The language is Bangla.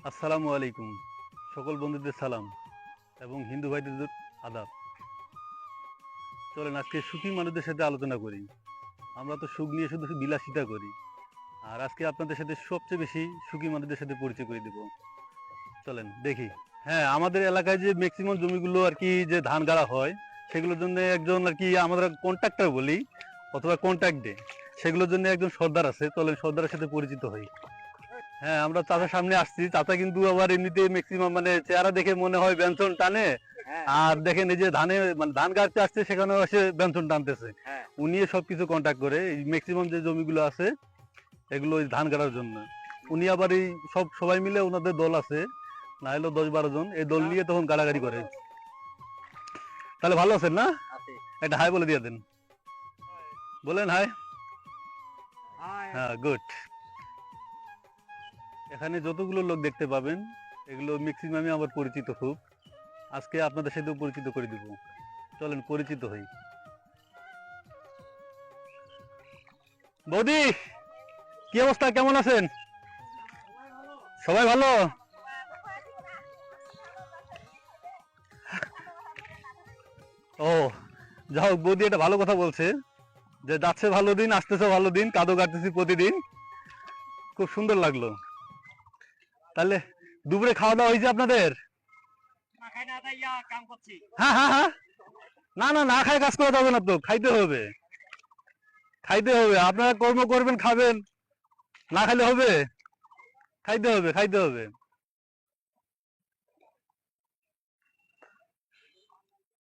আসসালামু আলাইকুম। সকল বন্ধুদের সালাম এবং হিন্দু ভাইদের আদাব। চলেন আজকে সুখী মানুষদের সাথে আলোচনা করি। আমরা তো সুখ নিয়ে শুধু বিলাসিতা করি, আর আজকে আপনাদের সাথে সবচেয়ে বেশি সুখী মানুষদের সাথে পরিচয় করে দেব। চলেন দেখি। হ্যাঁ, আমাদের এলাকায় যে ম্যাক্সিমাম জমিগুলো আর কি যে ধান গাড়া হয়, সেগুলোর জন্য একজন আর কি আমরা কন্ট্রাক্টর বলি অথবা কন্ট্রাক্ট ডে, সেগুলোর জন্য একজন সর্দার আছে। চলেন সর্দারের সাথে পরিচিত হই। হ্যাঁ, আমরা চাচার সামনে আসছি। চাচা কিন্তু আবার এমনিতে ম্যাক্সিমাম মানে চেহারা দেখে মনে হয় ব্যঞ্জন টানে, আর দেখেন এই যে ধানে মানে ধান কাটতে আসছে সেখানে এসে ব্যঞ্জন টানতেছে। উনি সবকিছু কন্ট্যাক্ট করে ম্যাক্সিমাম যে জমিগুলো আছে এগুলো ওই ধান কাটার জন্য। উনি আবার এই সবাই মিলে ওনাদের দল আছে, না হলেও 10-12 জন, এই দল নিয়ে তখন গাড়াগাড়ি করে। তাহলে ভালো আছেন না? একটা হাই বলে দিয়ে দেন, বলেন হাই। হ্যাঁ, গুড। এখানে যতগুলো লোক দেখতে পাবেন এগুলো ম্যাক্সিমামই আমার পরিচিত খুব। আজকে আপনাদের সাথেও পরিচিত করে দিব। চলেন পরিচিত হই। বৌদি, কি অবস্থা, কেমন আছেন? সবাই ভালো? ও, যা হোক, বৌদি একটা ভালো কথা বলছে যে যাচ্ছে ভালো দিন, আসতেছে ভালো দিন, কাদো কাটতেছি প্রতিদিন। খুব সুন্দর লাগলো। তাহলে দুপুরে খাওয়া দাওয়া হয়েছে আপনাদের? হ্যাঁ হ্যাঁ হ্যাঁ, না না, না খায় কাজ করা যাবে না, তো খাইতে হবে। খাইতে হবে, আপনারা কর্ম করবেন, খাবেন, না খাইলে হবে? খাইতে হবে, খাইতে হবে।